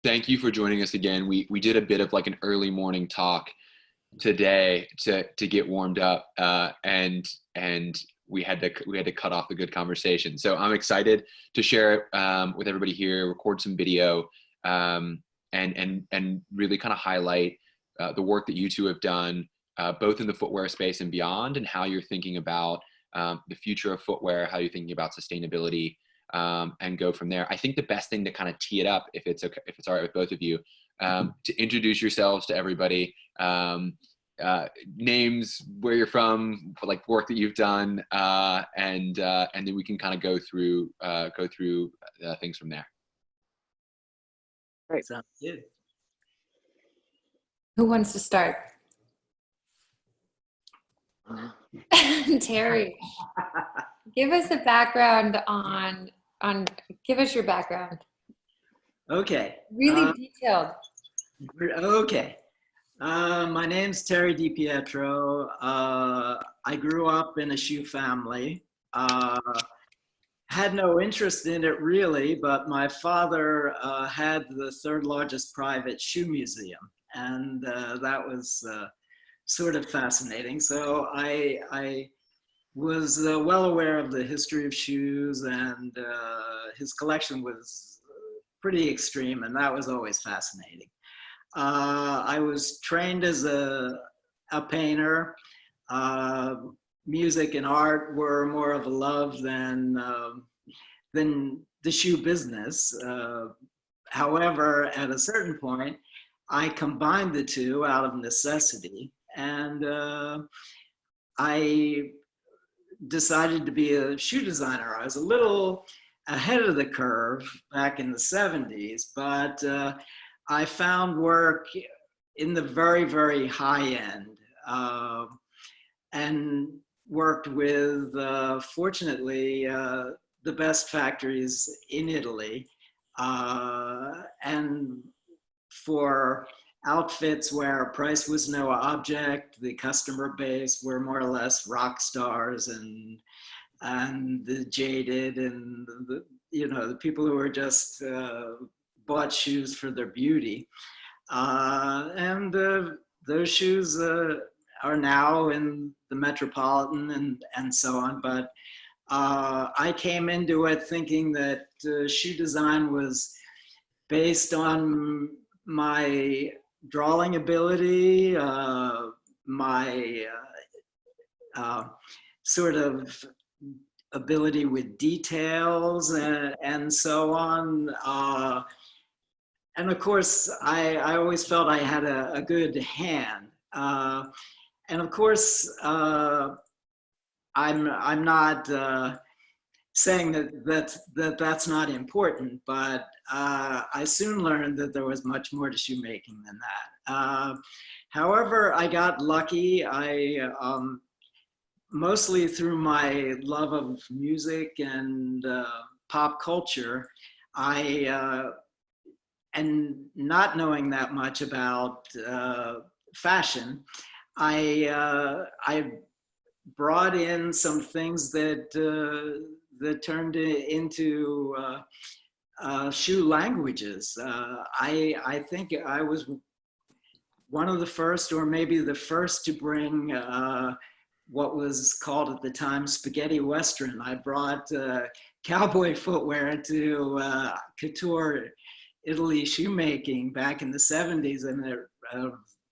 Thank you for joining us again. We did a bit of like an early morning talk today to get warmed up, and we had to cut off the good conversation. So I'm excited to share it with everybody here, record some video, and really kind of highlight the work that you two have done, both in the footwear space and beyond, and how you're thinking about the future of footwear, how you're thinking about sustainability, and go from there. I think the best thing to kind of tee it up, if it's okay, if it's all right with both of you, to introduce yourselves to everybody, names, where you're from, like work that you've done, and then we can kind of go through things from there. Great. Sounds good. Who wants to start? Terry, give us a background give us your background. Okay. Really detailed. Okay. My name's Terry Depietro. I grew up in a shoe family. Had no interest in it really, but my father had the third largest private shoe museum, and that was sort of fascinating. So I was well aware of the history of shoes, and his collection was pretty extreme, and that was always fascinating. I was trained as a painter. Music and art were more of a love than the shoe business. However, at a certain point, I combined the two out of necessity, and I decided to be a shoe designer. I was a little ahead of the curve back in the 70s, but I found work in the very, very high end, and worked with, fortunately, the best factories in Italy, and for outfits where price was no object, the customer base were more or less rock stars and the jaded and the people who were just bought shoes for their beauty. And those shoes are now in the Metropolitan and so on. But I came into it thinking that shoe design was based on my drawing ability, my sort of ability with details and so on. And of course, I always felt I had a good hand. And of course, I'm not saying that's not important, but I soon learned that there was much more to shoemaking than that. However, I got lucky. I mostly through my love of music and pop culture, and not knowing that much about fashion, I brought in some things that turned into shoe languages. I think I was one of the first, or maybe the first, to bring what was called at the time spaghetti western. I brought cowboy footwear to couture Italy shoemaking back in the 70s, and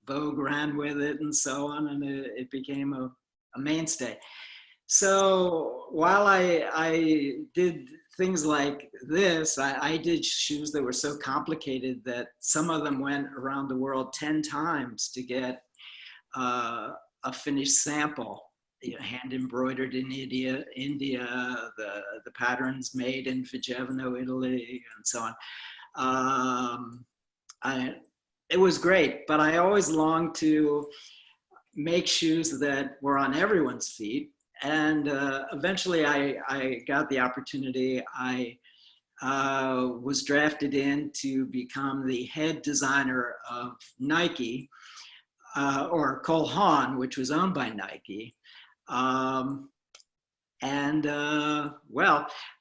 Vogue ran with it and so on, and it became a mainstay. So while I did things like this, I did shoes that were so complicated that some of them went around the world 10 times to get a finished sample, hand embroidered in India, the patterns made in Vigevano, Italy, and so on. It was great, but I always longed to make shoes that were on everyone's feet. And eventually I got the opportunity. I was drafted in to become the head designer of Nike, or Cole Haan, which was owned by Nike. Well,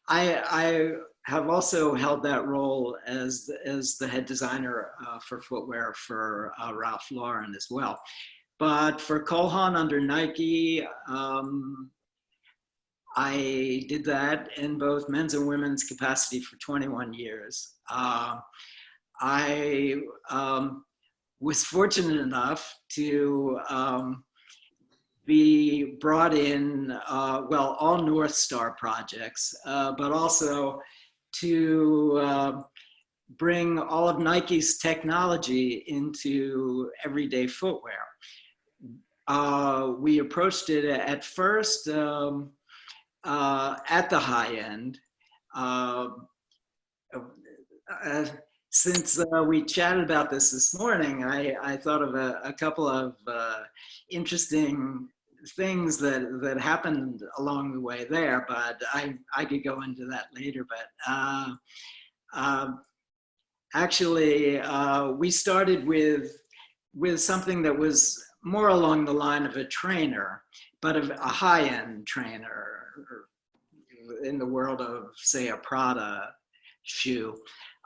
I have also held that role as the head designer for footwear for Ralph Lauren as well. But for Cole Haan under Nike, I did that in both men's and women's capacity for 21 years. I was fortunate enough to be brought in, well, all North Star projects, but also to bring all of Nike's technology into everyday footwear. We approached it at first at the high end. Since we chatted about this morning, I thought of a couple of interesting things that happened along the way there, but I could go into that later. But actually, we started with something that was more along the line of a trainer, but a high-end trainer in the world of, say, a Prada shoe.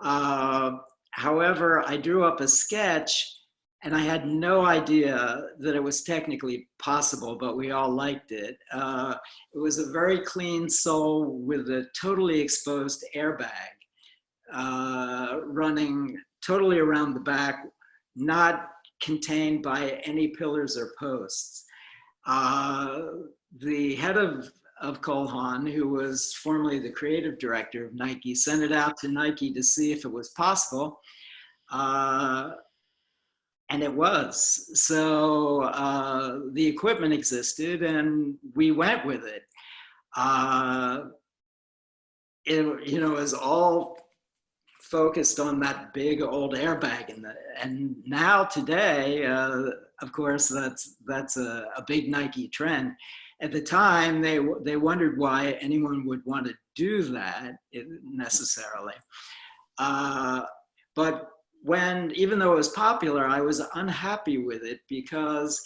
However, I drew up a sketch and I had no idea that it was technically possible, but we all liked it. It was a very clean sole with a totally exposed airbag running totally around the back, not contained by any pillars or posts. The head of Cole Haan, who was formerly the creative director of Nike, sent it out to Nike to see if it was possible. And it was. So the equipment existed and we went with it. It was all focused on that big old airbag, and now today, of course, that's a big Nike trend. At the time, they wondered why anyone would want to do that necessarily. But even though it was popular, I was unhappy with it because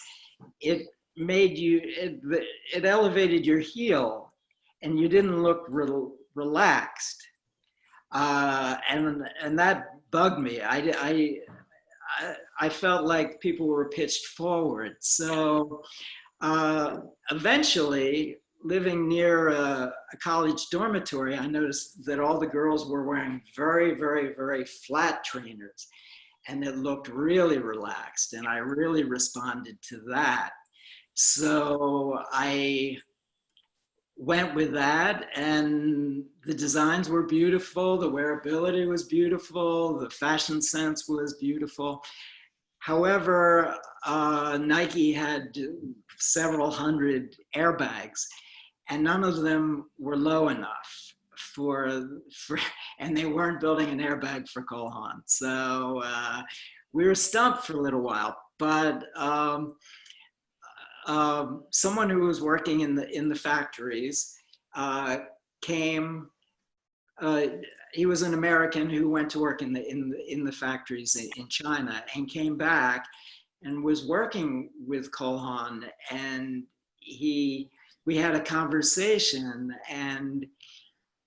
it made you, it elevated your heel, and you didn't look relaxed. And that bugged me. I felt like people were pitched forward. So eventually, living near a college dormitory, I noticed that all the girls were wearing very, very, very flat trainers, and it looked really relaxed, and I really responded to that. So I went with that, and the designs were beautiful, the wearability was beautiful, the fashion sense was beautiful. However, Nike had several hundred airbags, and none of them were low enough and they weren't building an airbag for Cole Haan. So we were stumped for a little while, but someone who was working in the factories came. He was an American who went to work in the factories in China and came back and was working with Cole Haan, and we had a conversation, and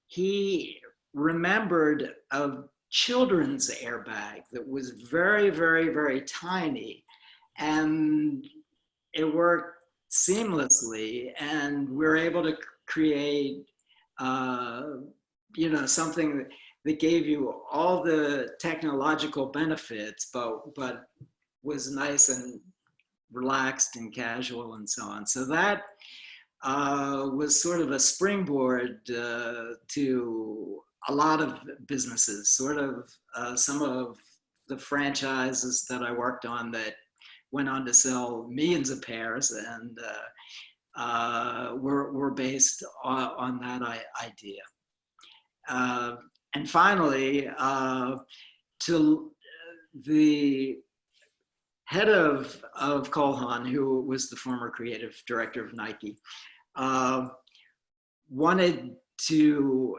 he remembered a children's airbag that was very, very, very tiny, and it worked seamlessly, and we were able to create something that gave you all the technological benefits, but was nice and relaxed and casual and so on. So that was sort of a springboard to a lot of businesses, sort of some of the franchises that I worked on that went on to sell millions of pairs, and were based on that idea. And finally, to the head of Cole Haan, who was the former creative director of Nike, wanted to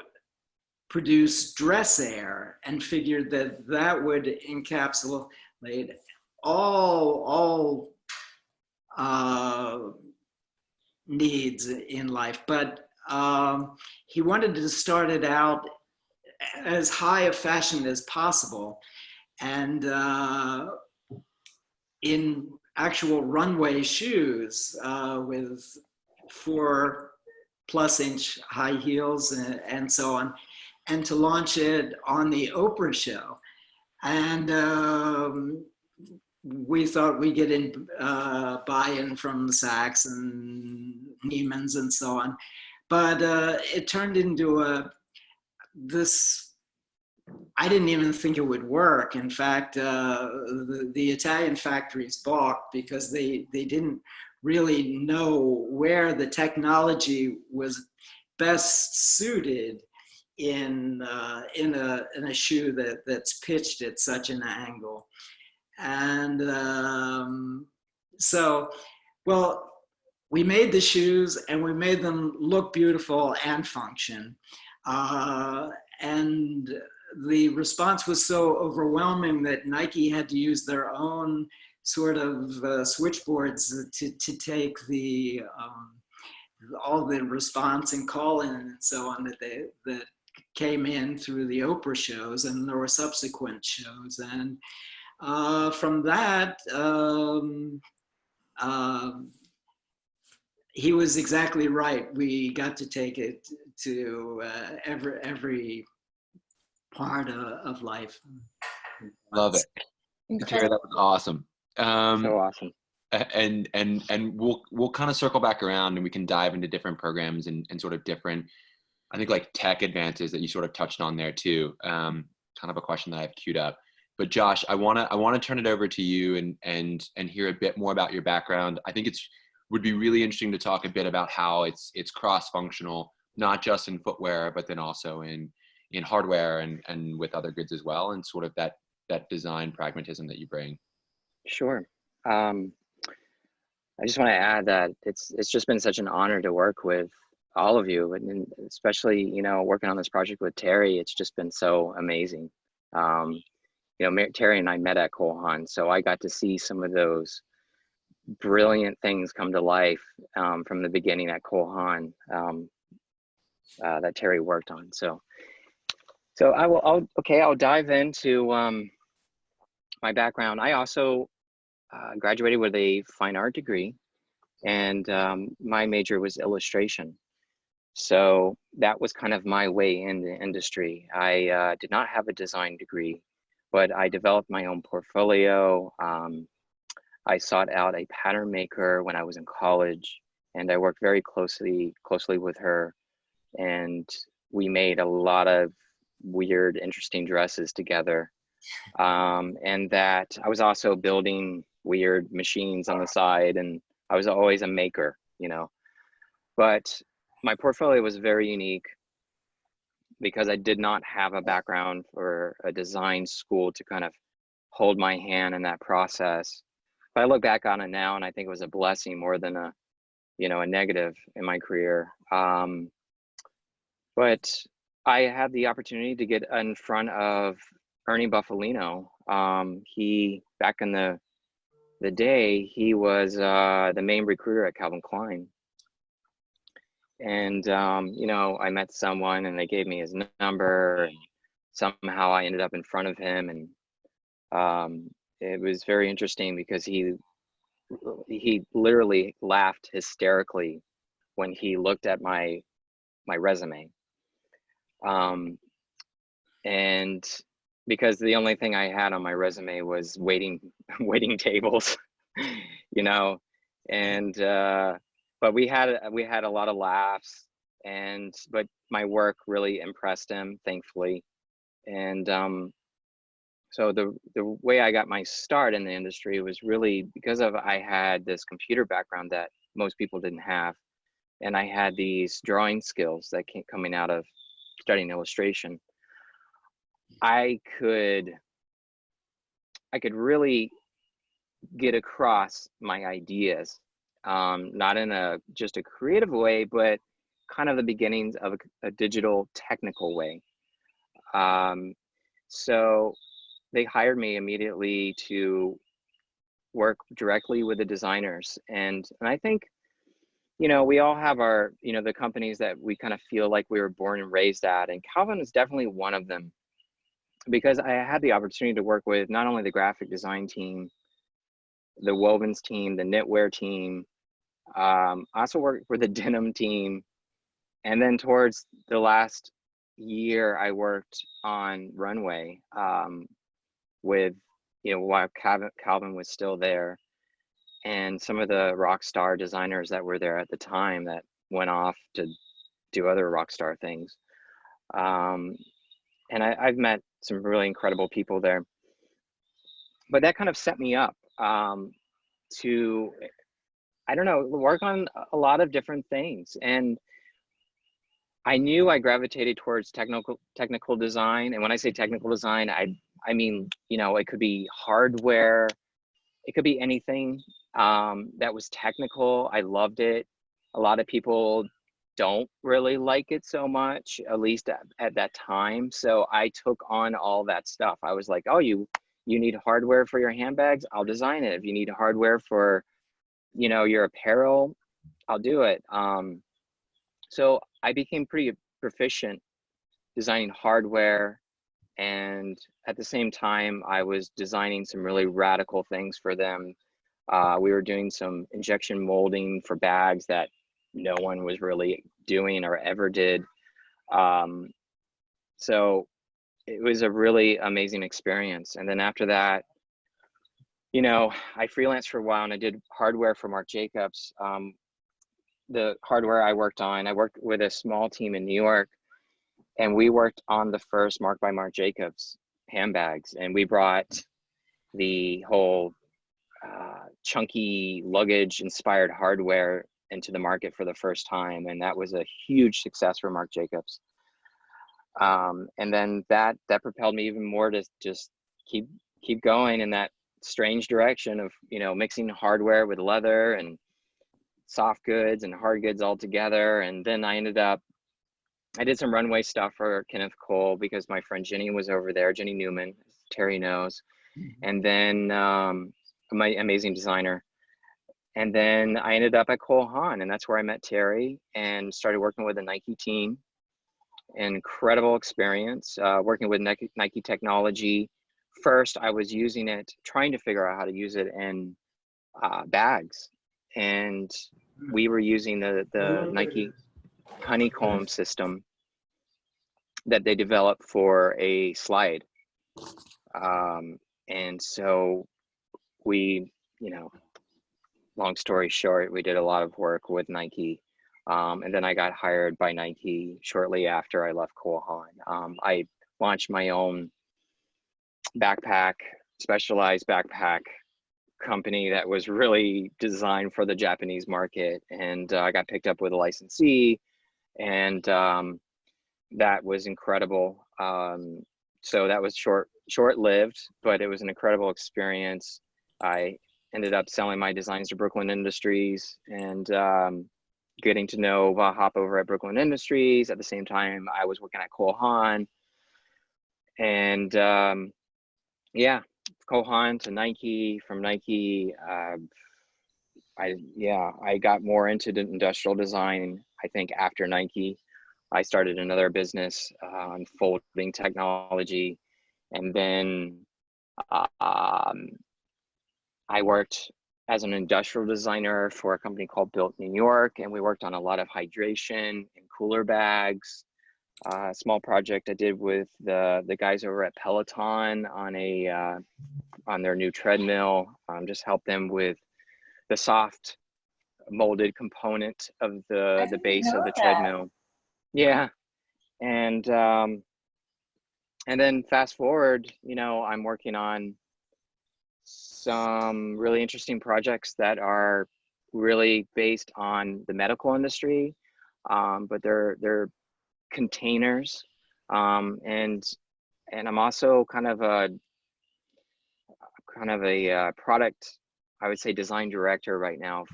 produce dress air and figured that would encapsulate all needs in life. But he wanted to start it out as high a fashion as possible. And in actual runway shoes with 4+ inch high heels and so on, and to launch it on the Oprah show. And we thought we'd get in buy-in from Saks and Neiman's and so on. But it turned into this, I didn't even think it would work. In fact, the Italian factories balked because they didn't really know where the technology was best suited in a shoe that's pitched at such an angle. And so, well, we made the shoes and we made them look beautiful and function. And the response was so overwhelming that Nike had to use their own sort of switchboards to take the all the response and call in and so on that came in through the Oprah shows, and there were subsequent shows. And from that, he was exactly right. We got to take it to every part of life. Love it. Depietro, that was awesome. So awesome. And we'll kind of circle back around, and we can dive into different programs and sort of different, I think, like tech advances that you sort of touched on there too. Kind of a question that I have queued up. But Josh, I wanna turn it over to you and hear a bit more about your background. I think would be really interesting to talk a bit about how it's cross-functional, not just in footwear, but then also in hardware and with other goods as well, and sort of that design pragmatism that you bring. Sure. I just want to add that it's just been such an honor to work with all of you, and especially, you know, working on this project with Terry. It's just been so amazing. You know, Terry and I met at Cole Haan, so I got to see some of those brilliant things come to life from the beginning at Cole Haan that Terry worked on. So I'll dive into my background. I also graduated with a fine art degree, and my major was illustration. So that was kind of my way in the industry. I did not have a design degree, but I developed my own portfolio. I sought out a pattern maker when I was in college, and I worked very closely with her, and we made a lot of weird, interesting dresses together. And that I was also building weird machines on the side, and I was always a maker, you know. But my portfolio was very unique because I did not have a background or a design school to kind of hold my hand in that process. But I look back on it now, and I think it was a blessing more than a negative in my career. But I had the opportunity to get in front of Ernie Buffalino. He, back in the day, he was the main recruiter at Calvin Klein. And, you know, I met someone and they gave me his number, and somehow I ended up in front of him. And it was very interesting because he literally laughed hysterically when he looked at my resume. And because the only thing I had on my resume was waiting tables, you know, and but we had a lot of laughs, but my work really impressed him, thankfully. And so the way I got my start in the industry was really because I had this computer background that most people didn't have, and I had these drawing skills that came coming out of studying illustration. I could really get across my ideas, not in just a creative way, but kind of the beginnings of a digital technical way. So they hired me immediately to work directly with the designers. And I think you know, we all have our, you know, the companies that we kind of feel like we were born and raised at, and Calvin is definitely one of them, because I had the opportunity to work with not only the graphic design team, the wovens team, the knitwear team. I also worked for the denim team. And then towards the last year, I worked on runway with, you know, while Calvin was still there, and some of the rock star designers that were there at the time that went off to do other rock star things. And I've met some really incredible people there. But that kind of set me up to, I don't know, work on a lot of different things. And I knew I gravitated towards technical design. And when I say technical design, I mean, you know, it could be hardware, it could be anything that was technical. I loved it. A lot of people don't really like it so much, at least at that time. So I took on all that stuff. I was like, oh, you need hardware for your handbags? I'll design it. If you need hardware for, you know, your apparel, I'll do it. So I became pretty proficient designing hardware, and at the same time, I was designing some really radical things for them. We were doing some injection molding for bags that no one was really doing or ever did. So it was a really amazing experience. And then after that, you know, I freelanced for a while and I did hardware for Marc Jacobs. The hardware I worked with a small team in New York, and we worked on the first Marc by Marc Jacobs handbags, and we brought the whole chunky luggage inspired hardware into the market for the first time, and that was a huge success for Marc Jacobs. And then that propelled me even more to just keep going in that strange direction of, you know, mixing hardware with leather and soft goods and hard goods all together. And then I did some runway stuff for Kenneth Cole because my friend Jenny was over there, Jenny Newman, Terry knows. And then my amazing designer. And then I ended up at Cole Haan, and that's where I met Terry and started working with the Nike team. Incredible experience working with Nike technology. First, I was using it, trying to figure out how to use it in bags. And we were using the Nike honeycomb system that they developed for a slide. And so we, you know, long story short, we did a lot of work with Nike. And then I got hired by Nike shortly after I left Cole Haan. I launched my own backpack, specialized backpack company that was really designed for the Japanese market. And I got picked up with a licensee, and that was incredible. So that was short-lived, but it was an incredible experience. I ended up selling my designs to Brooklyn Industries and getting to know Hop over at Brooklyn Industries. At the same time, I was working at Cole Haan. And yeah, Cole Haan to Nike, from Nike, I got more into the industrial design. I think after Nike, I started another business on folding technology. And then I worked as an industrial designer for a company called Built New York, and we worked on a lot of hydration and cooler bags. A small project I did with the guys over at Peloton on their new treadmill. Just helped them with the soft molded component of the base of the treadmill. Yeah, and then fast forward, you know, I'm working on some really interesting projects that are really based on the medical industry, but they're containers, and I'm also kind of a product, I would say, design director right now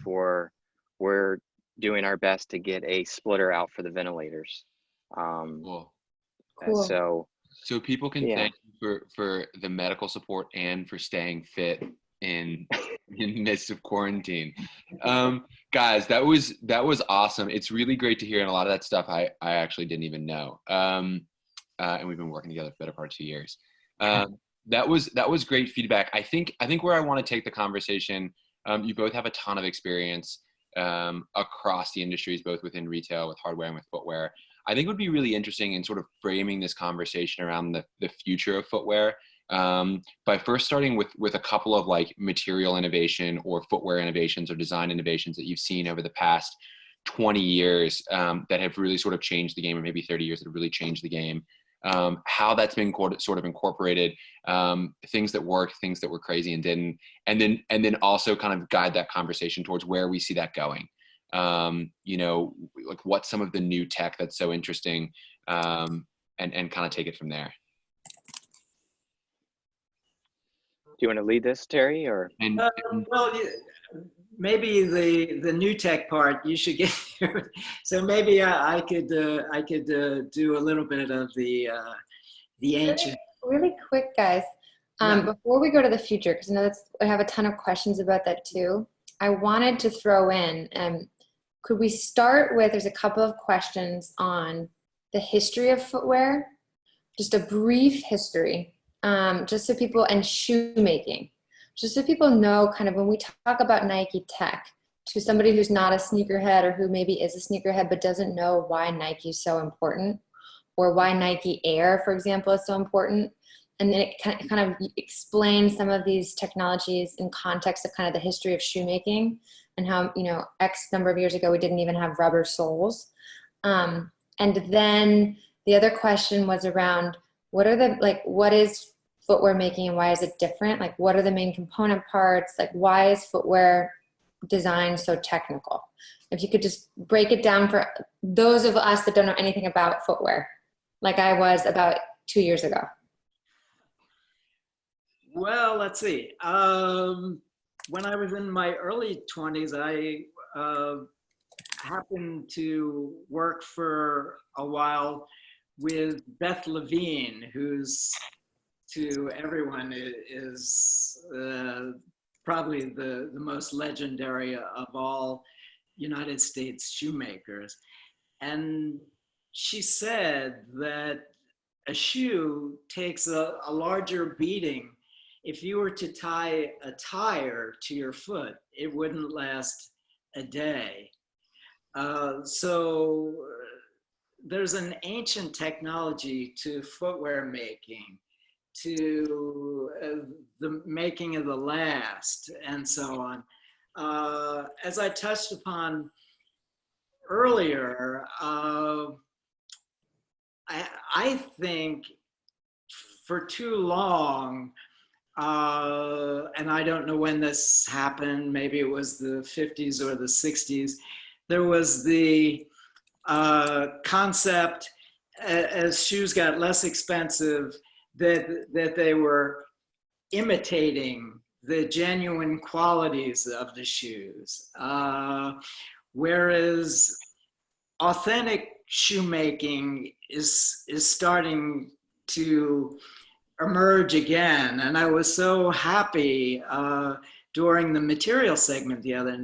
we're doing our best to get a splitter out for the ventilators. Cool. Cool. So people can Yeah. thank you for the medical support and for staying fit in in the midst of quarantine. Guys, that was awesome. It's really great to hear, and a lot of that stuff I actually didn't even know. And we've been working together for the better part of 2 years. That was great feedback. I think where I want to take the conversation, you both have a ton of experience across the industries, both within retail, with hardware, and with footwear. I think it would be really interesting in sort of framing this conversation around the future of footwear, by first starting with a couple of like material innovation or footwear innovations or design innovations that you've seen over the past 20 years that have really sort of changed the game, or maybe 30 years that have really changed the game. How that's been sort of incorporated, things that worked, things that were crazy and didn't, and then also kind of guide that conversation towards where we see that going. Like what's some of the new tech that's so interesting, and kind of take it from there. Do you want to lead this, Terry, or? Well, maybe the new tech part you should get here. So maybe I could do a little bit of the ancient. Really quick, guys. Before we go to the future, because I know I have a ton of questions about that too. I wanted to throw in, could we start with, there's a couple of questions on the history of footwear, just a brief history, just so people, and shoemaking, just so people know kind of when we talk about Nike tech, to somebody who's not a sneakerhead or who maybe is a sneakerhead but doesn't know why Nike is so important, or why Nike Air, for example, is so important. And then it kind of explains some of these technologies in context of kind of the history of shoemaking and how, X number of years ago, we didn't even have rubber soles. And then the other question was around what is footwear making and why is it different? Like, what are the main component parts? Like, why is footwear design so technical? If you could just break it down for those of us that don't know anything about footwear, like I was about 2 years ago. Well, let's see. When I was in my early 20s, I happened to work for a while with Beth Levine, who's, to everyone, is probably the most legendary of all United States shoemakers. And she said that a shoe takes a larger beating. If you were to tie a tire to your foot, it wouldn't last a day. So there's an ancient technology to footwear making, to the making of the last, and so on. As I touched upon earlier, I think for too long, and I don't know when this happened, maybe it was the 50s or the 60s, there was the concept, as shoes got less expensive, that they were imitating the genuine qualities of the shoes. Whereas authentic shoemaking is starting to emerge again. And I was so happy during the material segment the other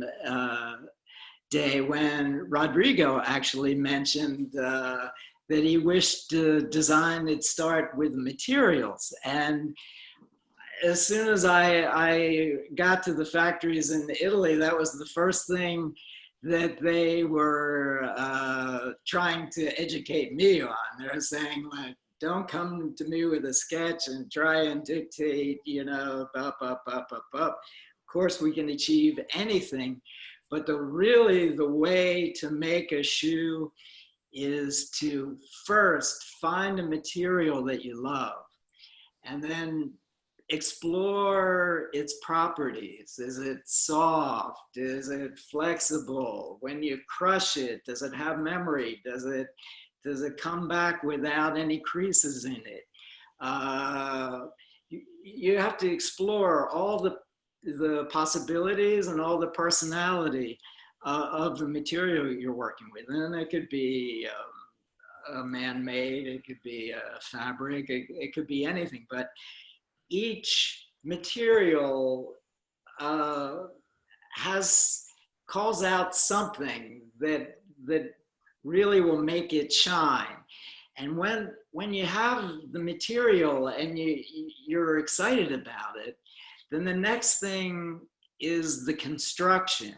day when Rodrigo actually mentioned that he wished design would start with materials. And as soon as I got to the factories in Italy, that was the first thing that they were trying to educate me on. They were saying, like, don't come to me with a sketch and try and dictate, up. Of course, we can achieve anything, but the way to make a shoe is to first find a material that you love and then explore its properties. Is it soft? Is it flexible? When you crush it, does it have memory? Does it come back without any creases in it? You have to explore all the possibilities and all the personality of the material you're working with. And it could be a man-made, it could be a fabric, it could be anything, but each material has calls out something that really will make it shine. And when you have the material and you're excited about it, then the next thing is the construction.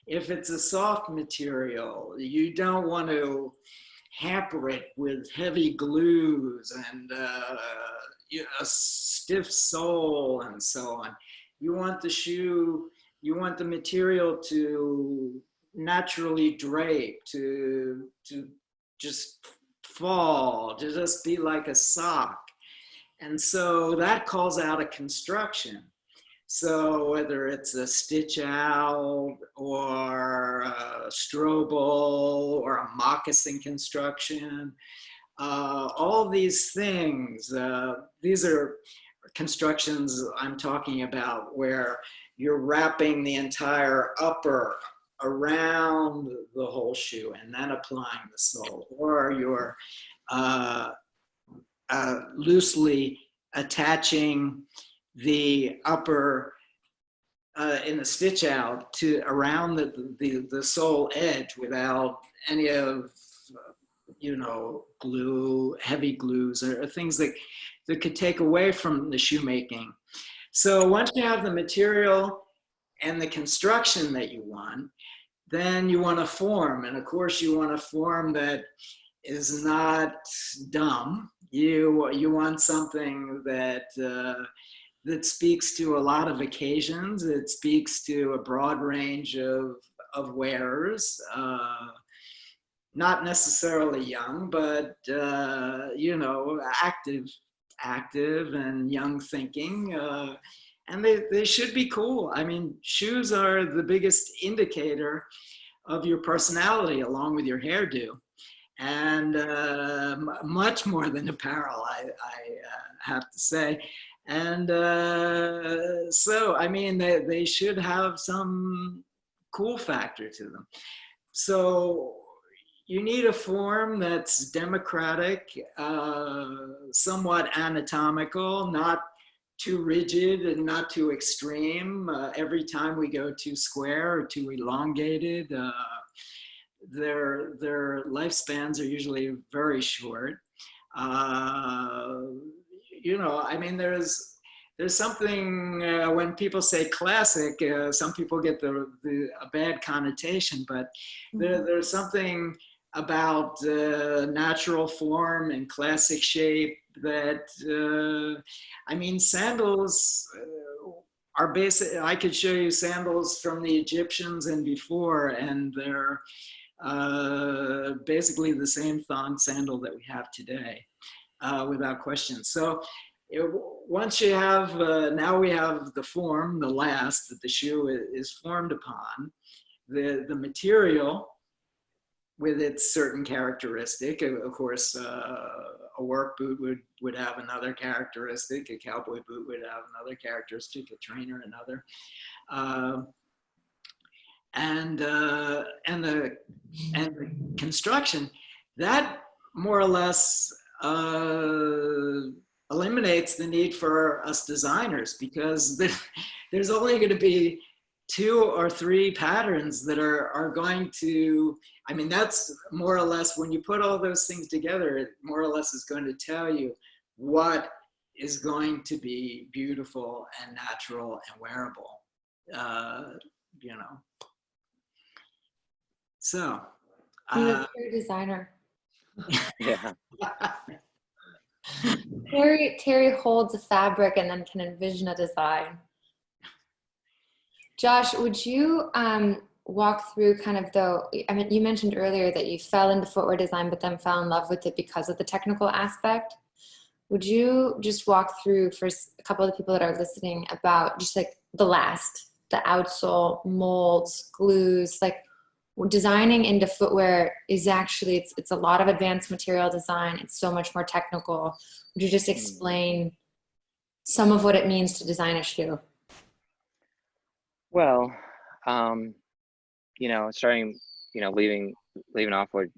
If it's a soft material, you don't want to hamper it with heavy glues and a stiff sole and so on. You want the shoe, you want the material to naturally drape, to just fall, to just be like a sock. And so that calls out a construction. So whether it's a stitch out or a strobel or a moccasin construction, all these things, these are constructions I'm talking about where you're wrapping the entire upper around the whole shoe and then applying the sole, or you're loosely attaching the upper in the stitch out to around the sole edge without any of glue, heavy glues, or things that could take away from the shoemaking. So once you have the material and the construction that you want, then you want a form. And of course you want a form that is not dumb. You want something that that speaks to a lot of occasions. It speaks to a broad range of wearers, not necessarily young, but active and young thinking. And they should be cool. I mean, shoes are the biggest indicator of your personality, along with your hairdo, and much more than apparel, I have to say. And so, I mean, they should have some cool factor to them. So you need a form that's democratic, somewhat anatomical, not too rigid and not too extreme. Every time we go too square or too elongated, their lifespans are usually very short. I mean, there's something when people say classic, some people get a bad connotation, but there's something about natural form and classic shape that, I mean, sandals are basic. I could show you sandals from the Egyptians and before, and they're basically the same thong sandal that we have today, without question. So once you have, now we have the form, the last that the shoe is formed upon, the material with its certain characteristic. Of course, a work boot would have another characteristic, a cowboy boot would have another characteristic, a trainer another. And the construction, that more or less eliminates the need for us designers, because there's only going to be 2 or 3 patterns that are going to, I mean, that's more or less, when you put all those things together, it more or less is going to tell you what is going to be beautiful and natural and wearable, So. You're a designer. Yeah. Terry holds a fabric and then can envision a design. Josh, would you walk through kind of I mean, you mentioned earlier that you fell into footwear design, but then fell in love with it because of the technical aspect. Would you just walk through for a couple of the people that are listening about just like the outsole, molds, glues, like designing into footwear is actually, it's a lot of advanced material design. It's so much more technical. Would you just explain some of what it means to design a shoe? Well, starting, leaving off where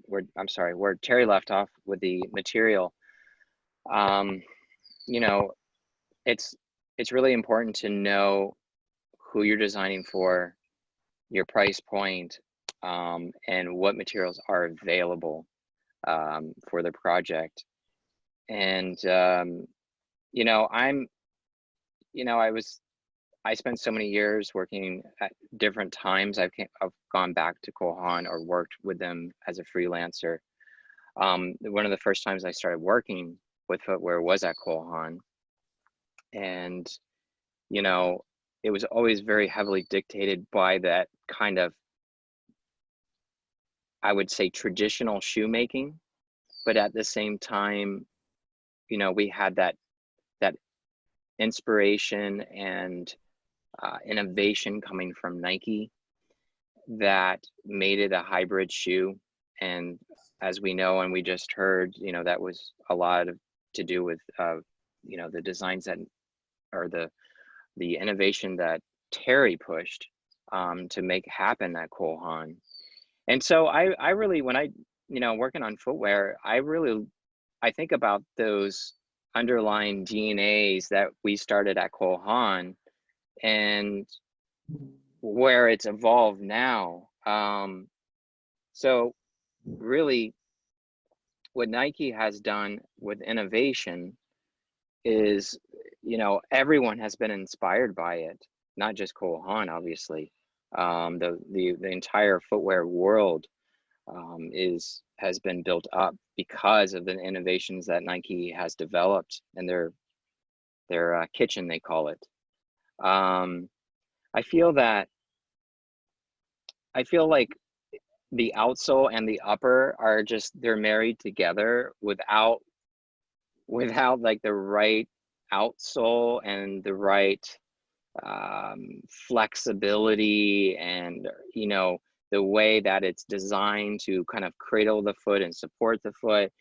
Terry left off with the material, it's really important to know who you're designing for, your price point, and what materials are available for the project. And you know, I spent so many years working at different times. I've gone back to Cole Haan or worked with them as a freelancer. One of the first times I started working with footwear was at Cole Haan, and you know, it was always very heavily dictated by that kind of, I would say, traditional shoemaking, but at the same time, you know, we had that inspiration and innovation coming from Nike that made it a hybrid shoe. And as we know, and we just heard, you know, that was a lot of to do with, you know, the designs that, or the innovation that Terry pushed to make happen at Cole Haan. And so I really, when I, you know, working on footwear, I think about those underlying DNAs that we started at Cole Haan and where it's evolved now. So really what Nike has done with innovation is, you know, everyone has been inspired by it, not just Cole Haan, obviously. The entire footwear world has been built up because of the innovations that Nike has developed in their kitchen, they call it. I feel like the outsole and the upper are just, they're married together without like the right outsole and the right flexibility, and you know, the way that it's designed to kind of cradle the foot and support the foot.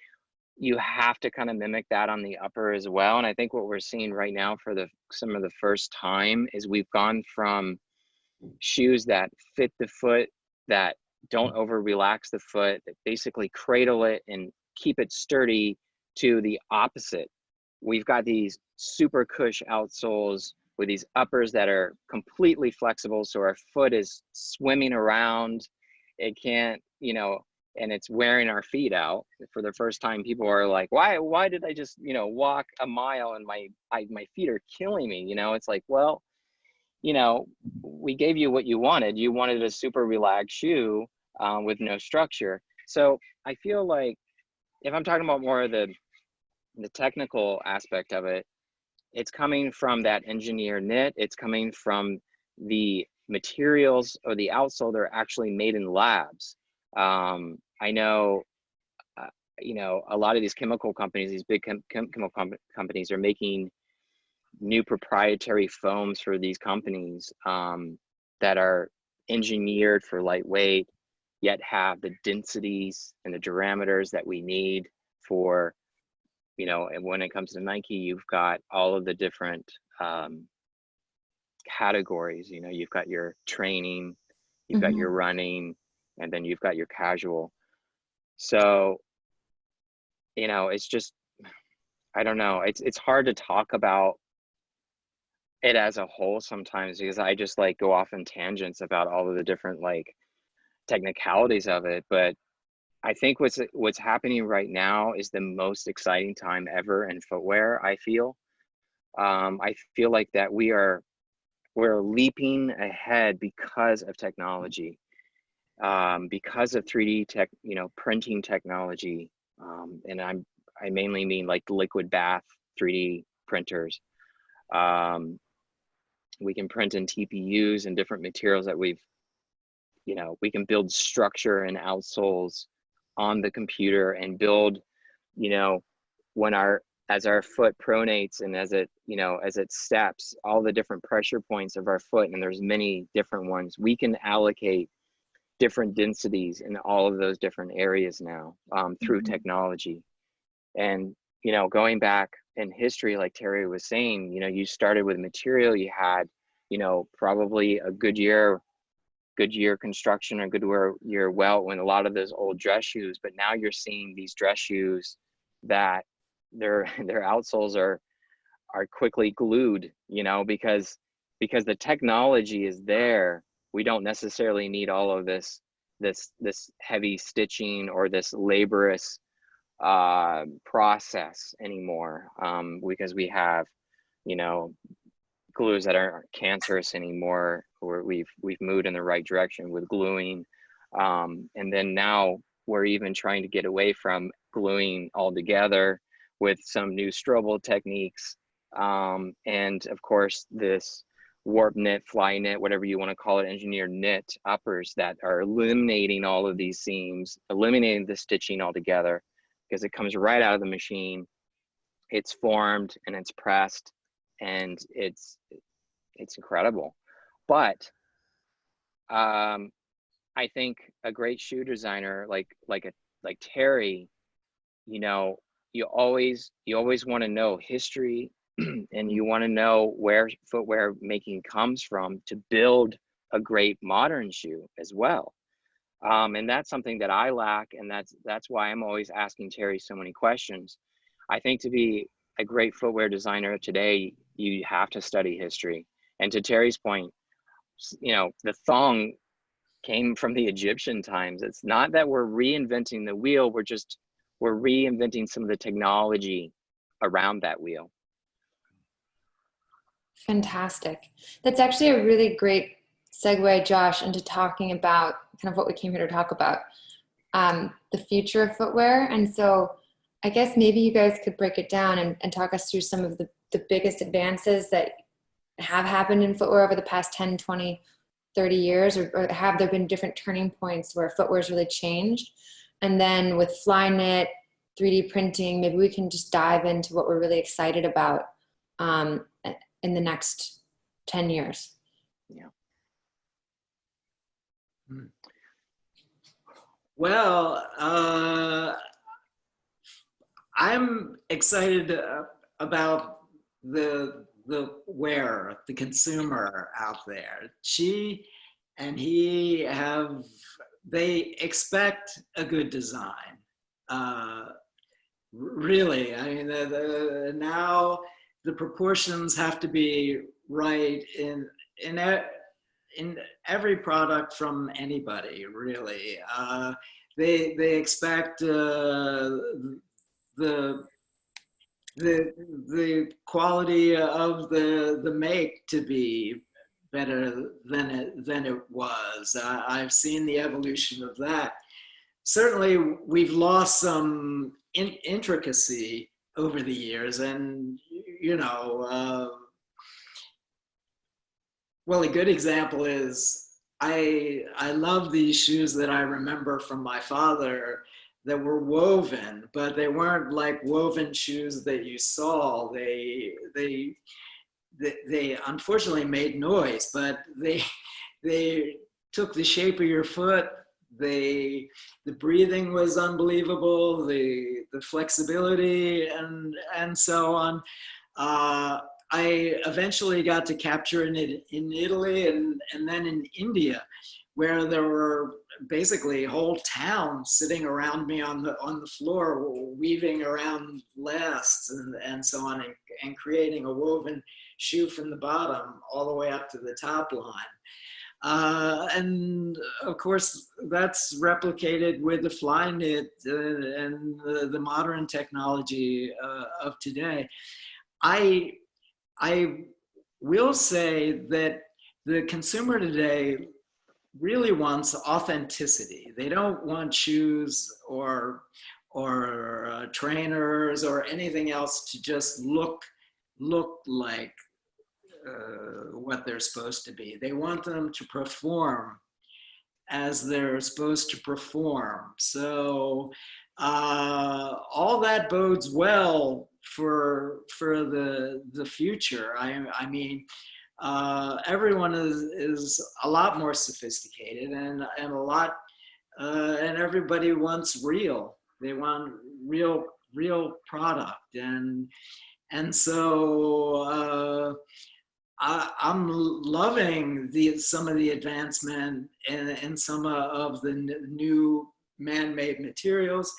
You have to kind of mimic that on the upper as well. And I think what we're seeing right now for some of the first time is we've gone from shoes that fit the foot, that don't over relax the foot, that basically cradle it and keep it sturdy, to the opposite. We've got these super cush outsoles with these uppers that are completely flexible, so our foot is swimming around. It can't, you know, and it's wearing our feet out. For the first time, people are like, why did I just, you know, walk a mile and my feet are killing me? You know, it's like, well, you know, we gave you what you wanted. You wanted a super relaxed shoe with no structure. So I feel like, if I'm talking about more of the technical aspect of it, it's coming from that engineer knit. It's coming from the materials, or the outsole, they're actually made in labs. I know, you know, a lot of these chemical companies, these big chemical companies are making new proprietary foams for these companies that are engineered for lightweight, yet have the densities and the diameters that we need for, you know, and when it comes to Nike, you've got all of the different categories. You know, you've got your training, you've got your running, and then you've got your casual. So, you know, it's just, I don't know, it's hard to talk about it as a whole sometimes, because I just like go off in tangents about all of the different like technicalities of it. But I think what's happening right now is the most exciting time ever in footwear. I feel like that we're leaping ahead because of technology, because of 3D tech, you know, printing technology, and I mainly mean like liquid bath 3D printers. We can print in TPUs and different materials that you know, we can build structure and outsoles on the computer and build, you know, as our foot pronates and as it, you know, as it steps, all the different pressure points of our foot, and there's many different ones, we can allocate different densities in all of those different areas now through technology. And, you know, going back in history, like Terry was saying, you know, you started with material, you had, you know, probably a Goodyear construction or Goodyear welt when a lot of those old dress shoes, but now you're seeing these dress shoes that their outsoles are quickly glued, you know, because because the technology is there. We don't necessarily need all of this heavy stitching or this laborious process anymore, because we have, you know, glues that aren't cancerous anymore, or we've moved in the right direction with gluing, and then now we're even trying to get away from gluing altogether with some new strobel techniques, and of course this warp knit, fly knit, whatever you want to call it, engineered knit uppers that are eliminating all of these seams, eliminating the stitching altogether, because it comes right out of the machine. It's formed and it's pressed, and it's incredible. But I think a great shoe designer like Terry, you know, you always want to know history, and you want to know where footwear making comes from to build a great modern shoe as well. And that's something that I lack, and that's why I'm always asking Terry so many questions. I think to be a great footwear designer today, you have to study history. And to Terry's point, you know, the thong came from the Egyptian times. It's not that we're reinventing the wheel, we're reinventing some of the technology around that wheel. Fantastic. That's actually a really great segue, Josh, into talking about kind of what we came here to talk about, the future of footwear. And so I guess maybe you guys could break it down and talk us through some of the biggest advances that have happened in footwear over the past 10, 20, 30 years, or have there been different turning points where footwear has really changed? And then with fly knit, 3D printing, maybe we can just dive into what we're really excited about in the next 10 years. Yeah. Well, I'm excited about the wearer, the consumer out there. She and he they expect a good design. Really, I mean, now the proportions have to be right in every product from anybody, really. They expect the quality of the make to be better than it was. I've seen the evolution of that. Certainly, we've lost some intricacy over the years, and you know, well, a good example is I love these shoes that I remember from my father that were woven, but they weren't like woven shoes that you saw. They unfortunately made noise, but they took the shape of your foot. The breathing was unbelievable. The flexibility and so on. I eventually got to capture it in Italy and then in India, where there were basically whole towns sitting around me on the floor, weaving around lasts and so on, and creating a woven shoe from the bottom all the way up to the top line. And of course, that's replicated with the fly knit and the modern technology of today. I will say that the consumer today really wants authenticity. They don't want shoes or trainers or anything else to just look like what they're supposed to be. They want them to perform as they're supposed to perform. So all that bodes well for the future. I mean, everyone is a lot more sophisticated and a lot, and everybody wants real. They want real product, and so I'm loving some of the advancement in some of the new man-made materials.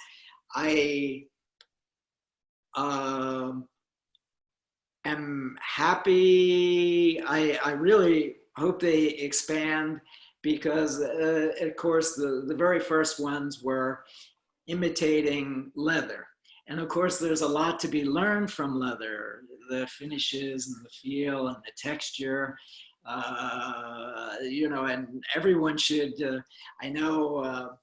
am happy. I really hope they expand because, of course, the very first ones were imitating leather. And of course, there's a lot to be learned from leather, the finishes and the feel and the texture. And everyone should, I know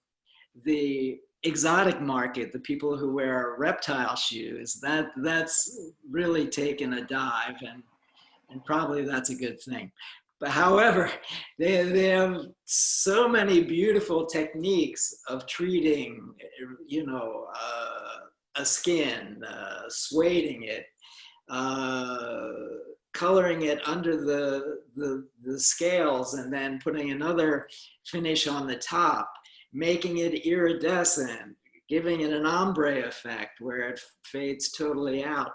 the exotic market, the people who wear reptile shoes, that's really taken a dive, and probably that's a good thing. But however, they have so many beautiful techniques of treating, a skin, sueding it, uh, coloring it under the scales, and then putting another finish on the top, making it iridescent, giving it an ombre effect where it fades totally out.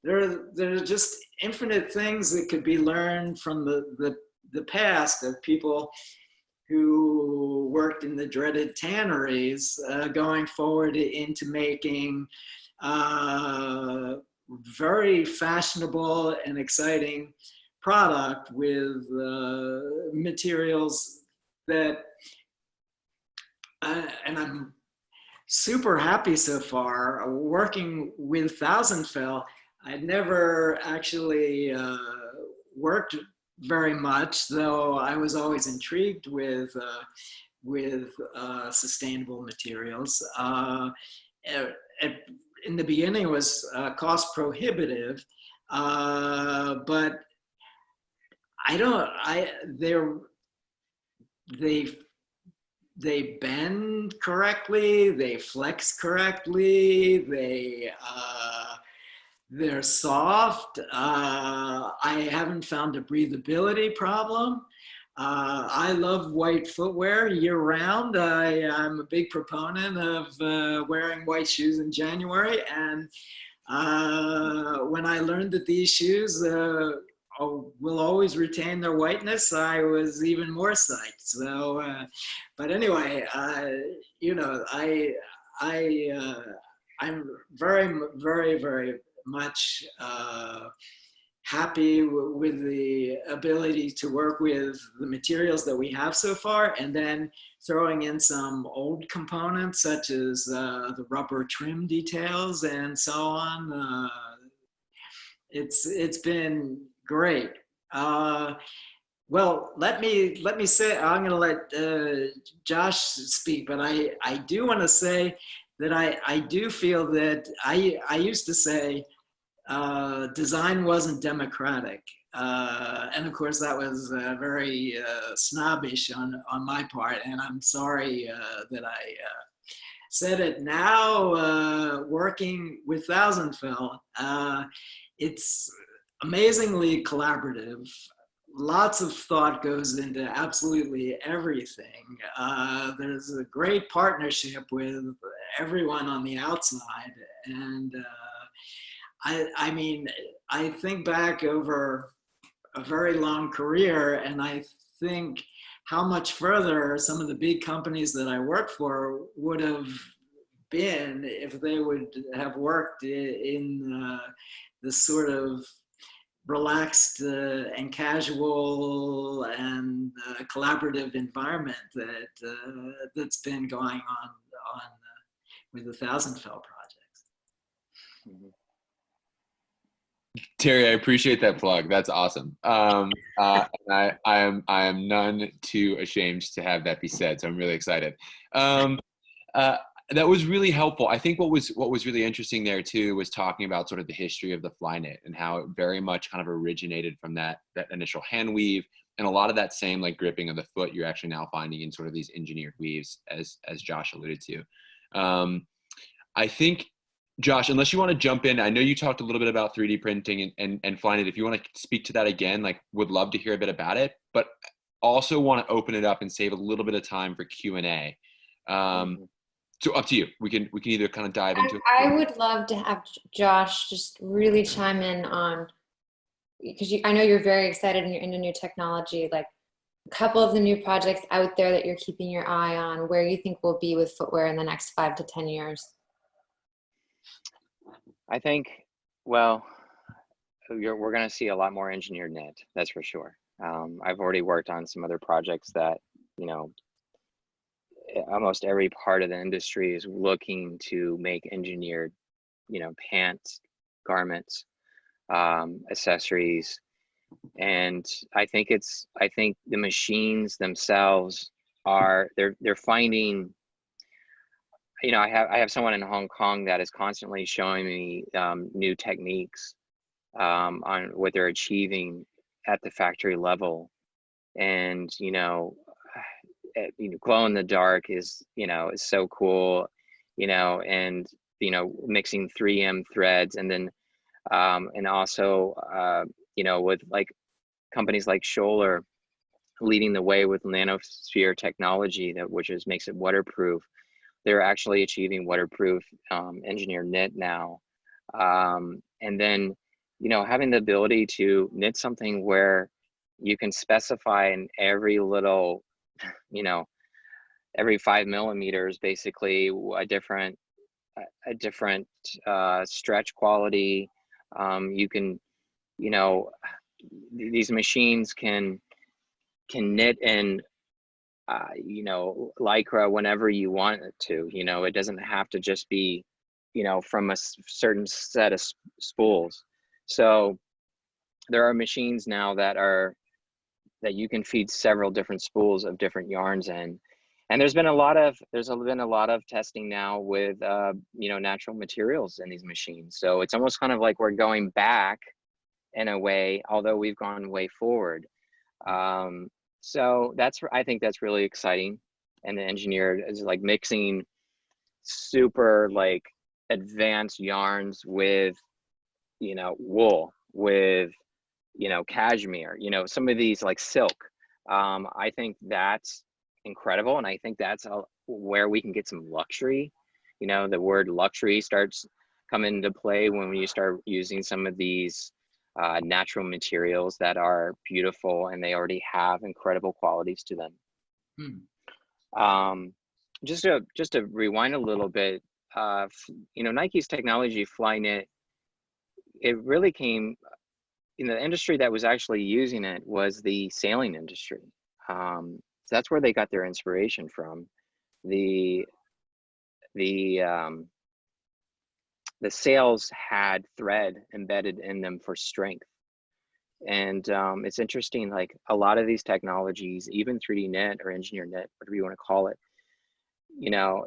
There are just infinite things that could be learned from the past of people who worked in the dreaded tanneries, going forward into making very fashionable and exciting product with materials that, and I'm super happy so far working with Thousandfell. I'd never actually worked very much, though I was always intrigued with sustainable materials. In the beginning, it was cost prohibitive, but they bend correctly, they flex correctly, they're soft. I haven't found a breathability problem. I love white footwear year round. I'm a big proponent of wearing white shoes in January. And when I learned that these shoes will always retain their whiteness, I was even more psyched. So, but anyway, I'm very, very, very much happy with the ability to work with the materials that we have so far, and then throwing in some old components such as the rubber trim details and so on. It's been great. Well, let me say, I'm going to let Josh speak, but I do want to say that I do feel that I used to say design wasn't democratic. And of course that was very snobbish on my part, and I'm sorry that I said it. Now, working with Thousandfell, it's amazingly collaborative. Lots of thought goes into absolutely everything. There's a great partnership with everyone on the outside, and I mean, I think back over a very long career, and I think how much further some of the big companies that I worked for would have been if they would have worked in the sort of relaxed and casual and collaborative environment that's been going on with the Thousandfell projects. Mhm. Terry, I appreciate that plug. That's awesome. And I am none too ashamed to have that be said. So I'm really excited. That was really helpful. I think what was really interesting there too was talking about sort of the history of the Flyknit and how it very much kind of originated from that initial hand weave, and a lot of that same like gripping of the foot you're actually now finding in sort of these engineered weaves, as Josh alluded to. I think, Josh, unless you want to jump in, I know you talked a little bit about 3D printing and Flyknit. If you want to speak to that again, like would love to hear a bit about it, but also want to open it up and save a little bit of time for Q&A. So up to you. We can either kind of dive into it. I would love to have Josh just really chime in on, because I know you're very excited and you're into new technology, like a couple of the new projects out there that you're keeping your eye on, where you think we'll be with footwear in the next 5 to 10 years. I think, well, we're going to see a lot more engineered knit, that's for sure. I've already worked on some other projects that, you know, almost every part of the industry is looking to make engineered, you know, pants, garments, accessories. And I think the machines themselves are, they're finding, you know, I have someone in Hong Kong that is constantly showing me new techniques on what they're achieving at the factory level. And, you know, glow in the dark is, you know, is so cool, you know, and, you know, mixing 3M threads, and then, and also, you know, with like companies like Scholler leading the way with nanosphere technology, that which is makes it waterproof. They're actually achieving waterproof engineered knit now. And then, you know, having the ability to knit something where you can specify in every little, you know, every 5 millimeters, basically a different stretch quality. You can, you know, these machines can knit in, you know, lycra whenever you want it to. You know, it doesn't have to just be, you know, from a certain set of spools. So there are machines now that you can feed several different spools of different yarns in. And there's been a lot of testing now with you know, natural materials in these machines. So it's almost kind of like we're going back in a way, although we've gone way forward. So I think that's really exciting. And the engineered is like mixing super like advanced yarns with, you know, wool, with, you know, cashmere, you know, some of these like silk. I think that's incredible. And I think that's where we can get some luxury. You know, the word luxury starts coming into play when you start using some of these natural materials that are beautiful and they already have incredible qualities to them. Just to rewind a little bit, you know, Nike's technology, Flyknit, it really came in the industry that was actually using it was the sailing industry. So that's where they got their inspiration from. The sails had thread embedded in them for strength. And it's interesting, like a lot of these technologies, even 3D knit or engineered knit, whatever you want to call it, you know,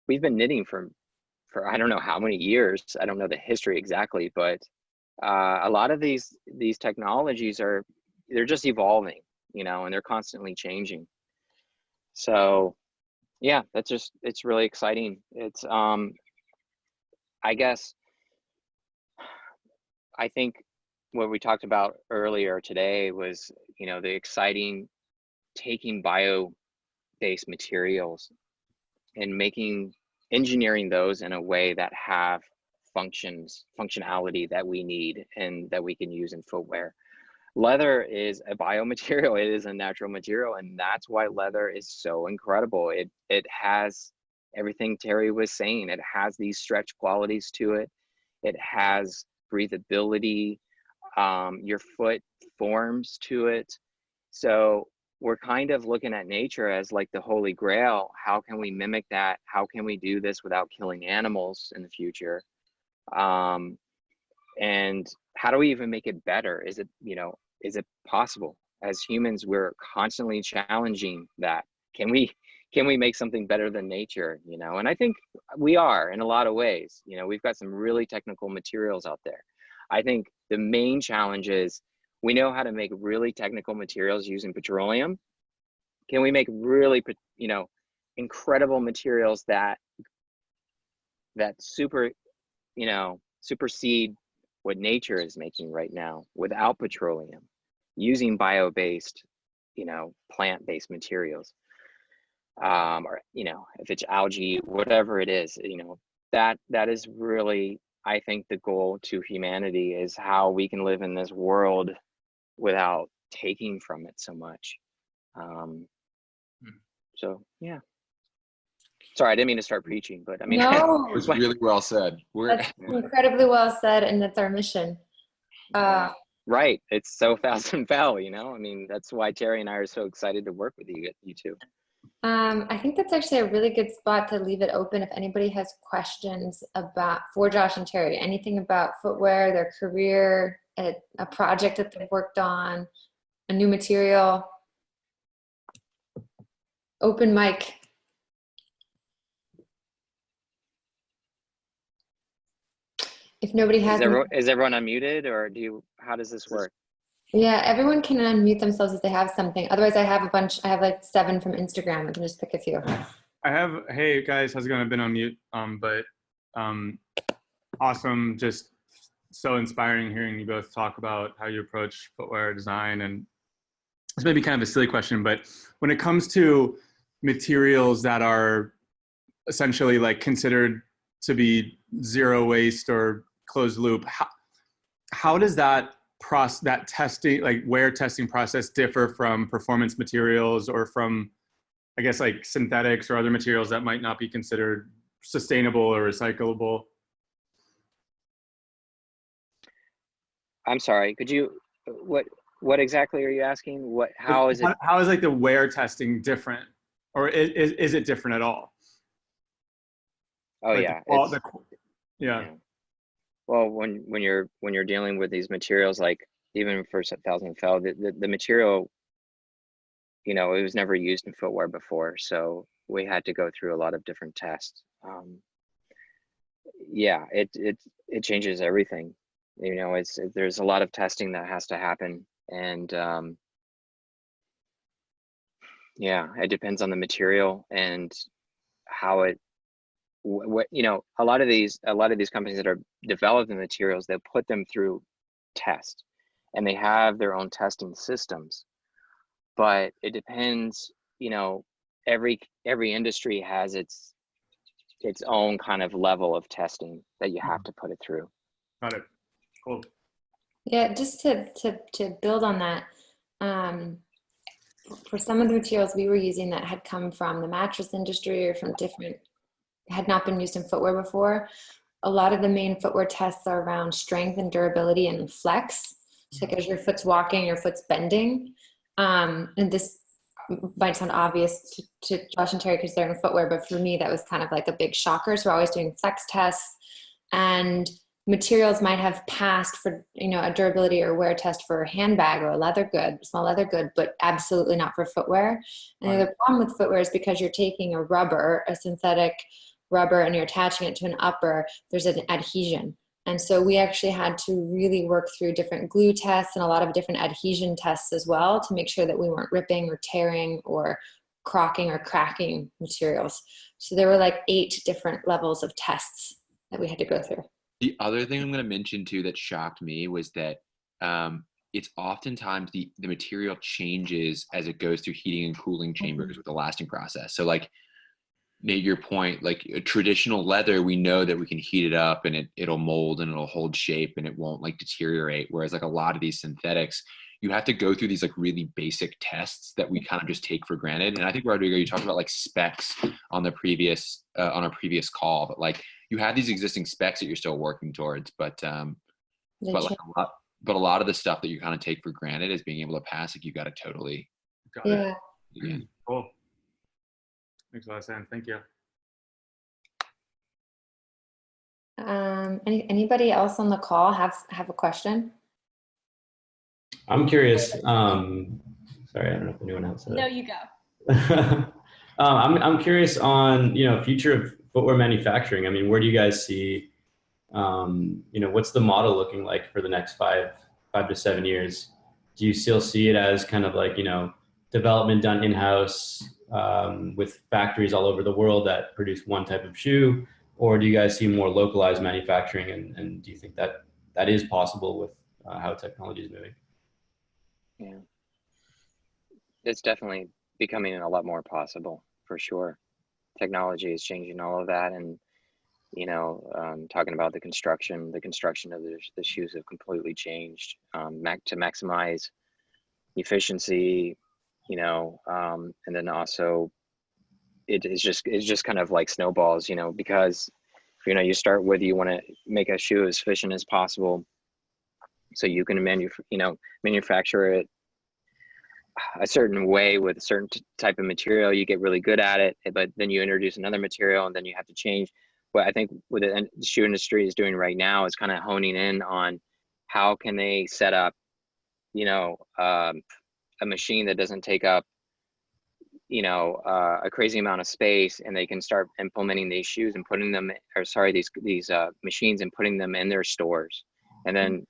we've been knitting for I don't know how many years. I don't know the history exactly, but a lot of these technologies they're just evolving, you know, and they're constantly changing. So yeah, it's really exciting. It's I guess, I think what we talked about earlier today was, you know, the exciting taking bio-based materials and engineering those in a way that have functionality that we need and that we can use in footwear. Leather is a biomaterial, it is a natural material, and that's why leather is so incredible. It has everything Terry was saying. It has these stretch qualities to it. It has breathability. Your foot forms to it. So we're kind of looking at nature as like the holy grail. How can we mimic that? How can we do this without killing animals in the future? And how do we even make it better? Is it possible? As humans, we're constantly challenging that. Can we make something better than nature? You know, and I think we are in a lot of ways. You know, we've got some really technical materials out there. I think the main challenge is we know how to make really technical materials using petroleum. Can we make really, you know, incredible materials that supersede what nature is making right now without petroleum, using bio-based, you know, plant-based materials, or, you know, if it's algae, whatever it is, you know, that is really, I think, the goal to humanity, is how we can live in this world without taking from it so much. So yeah. Sorry, I didn't mean to start preaching, but I mean, No, it was really well said. that's incredibly well said, and that's our mission. Right. It's so fast and foul, you know? I mean, that's why Terry and I are so excited to work with you two. I think that's actually a really good spot to leave it open if anybody has questions for Josh and Terry, anything about footwear, their career, a project that they've worked on, a new material. Open mic. If nobody has Is everyone unmuted, or how does this work? Yeah, everyone can unmute themselves if they have something. Otherwise, I have like 7 from Instagram. I can just pick a few. Hey guys, how's it going? I've been on mute, awesome. Just so inspiring hearing you both talk about how you approach footwear design. And this may be kind of a silly question, but when it comes to materials that are essentially like considered to be zero waste or closed loop, how does that testing, like wear testing process, differ from performance materials or from, I guess, like synthetics or other materials that might not be considered sustainable or recyclable? I'm sorry, could you, what exactly are you asking? How is it? How is like the wear testing different, or is it different at all? Oh, like yeah. Yeah. Well, when you're dealing with these materials, like even for 1000 fell, the material, you know, it was never used in footwear before, so we had to go through a lot of different tests. Yeah, it changes everything. You know, there's a lot of testing that has to happen, and yeah, it depends on the material and how it. What, you know, a lot of these companies that are developing materials, they put them through test, and they have their own testing systems. But it depends, you know, every industry has its own kind of level of testing that you have to put it through. Got it. Cool. Yeah, just to build on that, for some of the materials we were using that had come from the mattress industry or from had not been used in footwear before, a lot of the main footwear tests are around strength and durability and flex. So like as your foot's walking, your foot's bending. And this might sound obvious to Josh and Terry because they're in footwear, but for me, that was kind of like a big shocker. So we're always doing flex tests, and materials might have passed for, you know, a durability or wear test for a handbag or a leather good, small leather good, but absolutely not for footwear. And the problem with footwear is because you're taking a synthetic rubber, and you're attaching it to an upper, there's an adhesion. And so we actually had to really work through different glue tests and a lot of different adhesion tests as well to make sure that we weren't ripping or tearing or crocking or cracking materials. So there were like 8 different levels of tests that we had to go through. The other thing I'm going to mention too that shocked me was that it's oftentimes the material changes as it goes through heating and cooling chambers with the lasting process. So like, maybe your point, like a traditional leather, we know that we can heat it up and it'll mold and it'll hold shape and it won't like deteriorate. Whereas like a lot of these synthetics, you have to go through these like really basic tests that we kind of just take for granted. And I think, Rodrigo, you talked about like specs on our previous call, but like you have these existing specs that you're still working towards, but like a lot of the stuff that you kind of take for granted is being able to pass, like you got to totally. Got it. Yeah. Cool. Makes a lot of sense. Thank you. Anybody else on the call have a question? I'm curious. Sorry, I don't know if anyone else. No, you go. I'm curious on, you know, future of footwear manufacturing. I mean, where do you guys see, you know, what's the model looking like for the next 5 to 7 years? Do you still see it as kind of like, you know, development done in-house with factories all over the world that produce one type of shoe? Or do you guys see more localized manufacturing? And do you think that that is possible with how technology is moving? Yeah, it's definitely becoming a lot more possible for sure. Technology is changing all of that, and you know, talking about the construction of the shoes have completely changed to maximize efficiency, you know, and then also it's just kind of like snowballs, you know, because you know you start with, you want to make a shoe as efficient as possible, So you can manufacture it a certain way with a certain type of material. You get really good at it, but then you introduce another material and then you have to change. What I think what the shoe industry is doing right now is kind of honing in on how can they set up, a machine that doesn't take up, a crazy amount of space, and they can start implementing these shoes and putting them, these machines and putting them in their stores. And then,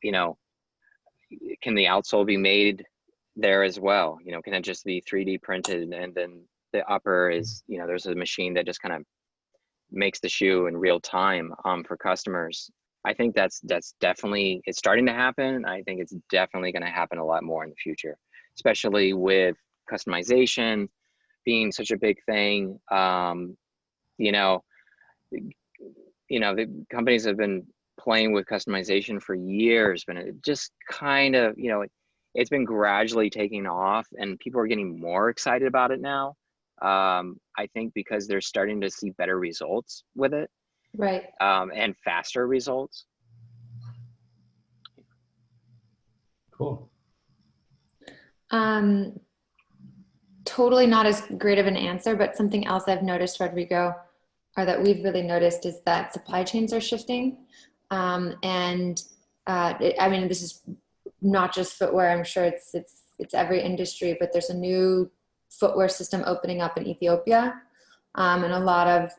can the outsole be made there as well? Can it just be 3D printed, and then the upper is, there's a machine that just kind of makes the shoe in real time for customers. I think that's definitely, it's starting to happen. I think it's definitely going to happen a lot more in the future, especially with customization being such a big thing. The companies have been playing with customization for years, but it just kind of, it's been gradually taking off, and people are getting more excited about it now. I think because they're starting to see better results with it, Right. and faster results. Cool. Totally not as great of an answer, but something else I've noticed, Rodrigo, or that we've really noticed, is that supply chains are shifting. This is not just footwear. I'm sure it's every industry, but there's a new footwear system opening up in Ethiopia. And a lot of,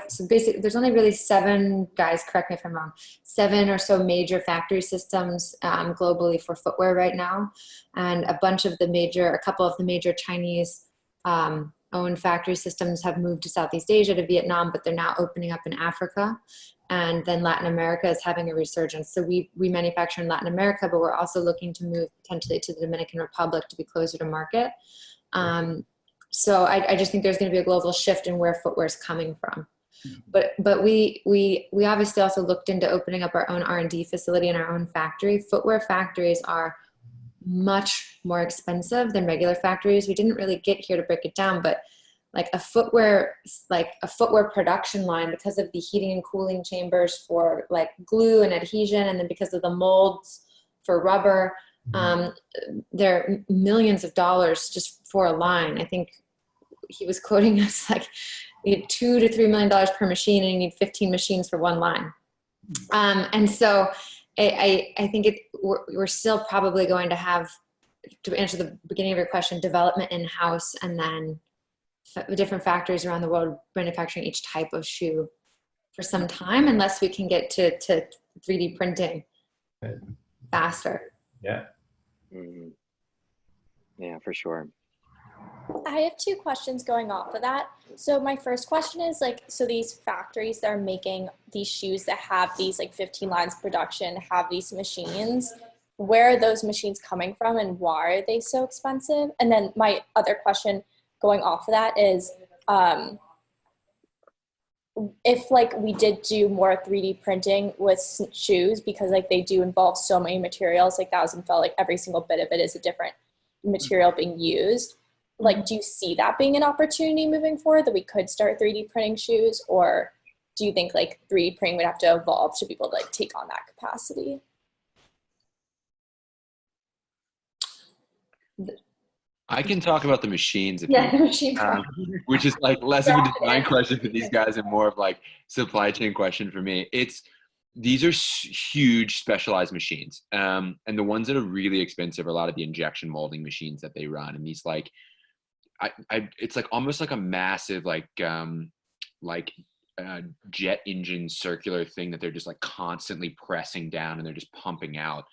so basically there's only really 7, guys, correct me if I'm wrong, 7 or so major factory systems globally for footwear right now. And a couple of the major Chinese owned factory systems have moved to Southeast Asia, to Vietnam, but they're now opening up in Africa. And then Latin America is having a resurgence. So we manufacture in Latin America, but we're also looking to move potentially to the Dominican Republic to be closer to market. So I just think there's going to be a global shift in where footwear is coming from. But we obviously also looked into opening up our own R&D facility and our own factory. Footwear factories are much more expensive than regular factories. We didn't really get here to break it down, but like a footwear production line, because of the heating and cooling chambers for like glue and adhesion, and then because of the molds for rubber, they're millions of dollars just for a line. I think he was quoting us like you need $2 to $3 million per machine, and you need 15 machines for one line. And so I think we're still probably going to have, to answer the beginning of your question, development in-house, and then different factories around the world manufacturing each type of shoe for some time, unless we can get to 3D printing faster. Yeah. Mm-hmm. Yeah, for sure. I have 2 questions going off of that. So my first question is so these factories that are making these shoes that have these 15 lines of production, have these machines, where are those machines coming from and why are they so expensive? And then my other question going off of that is, if we did do more 3D printing with shoes, because they do involve so many materials, that was felt every single bit of it is a different material being used. Do you see that being an opportunity moving forward, that we could start 3D printing shoes, or do you think 3D printing would have to evolve to be able to take on that capacity? I can talk about the machines, if Yeah, you, the machine. which is less of a design question for these guys and more of supply chain question for me. These are huge specialized machines, and the ones that are really expensive are a lot of the injection molding machines that they run, and these it's almost like a massive jet engine circular thing that they're just constantly pressing down, and they're just pumping out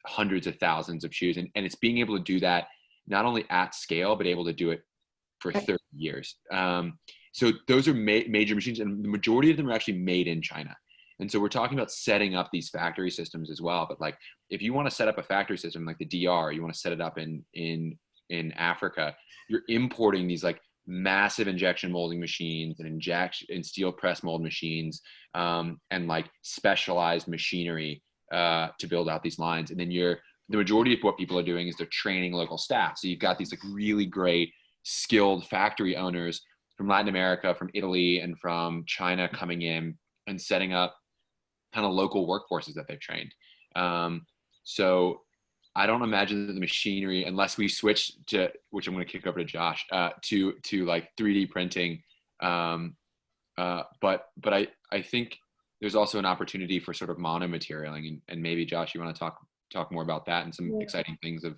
hundreds of thousands of shoes, and it's being able to do that not only at scale but able to do it for 30 years. So those are major machines, and the majority of them are actually made in China. And so we're talking about setting up these factory systems as well. But if you want to set up a factory system like the DR, you want to set it up in Africa, you're importing these massive injection molding machines and steel press mold machines, and specialized machinery to build out these lines. And then the majority of what people are doing is they're training local staff. So you've got these really great skilled factory owners from Latin America, from Italy, and from China coming in and setting up kind of local workforces that they've trained. So I don't imagine that the machinery, unless we switch to, which I'm going to kick over to Josh, to like 3D printing. But I think there's also an opportunity for sort of monomaterialing, and maybe Josh, you want to talk more about that and some exciting things of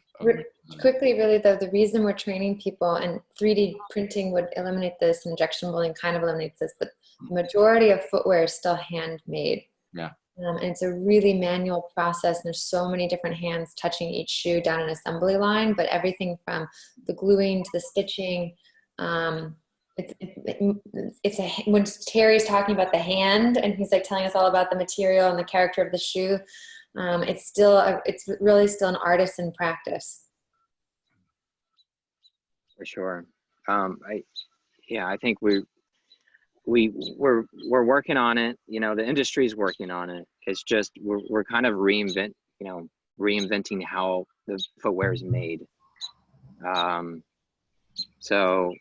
quickly, really though, the reason we're training people, and 3D printing would eliminate this, injection molding kind of eliminates this, but the majority of footwear is still handmade. Yeah. And it's a really manual process, and there's so many different hands touching each shoe down an assembly line, but everything from the gluing to the stitching, when Terry's talking about the hand and he's like telling us all about the material and the character of the shoe, it's really still an artisan practice. For sure. I think we're working on it. You know, the industry's working on it. It's just we're kind of reinventing how the footwear is made. So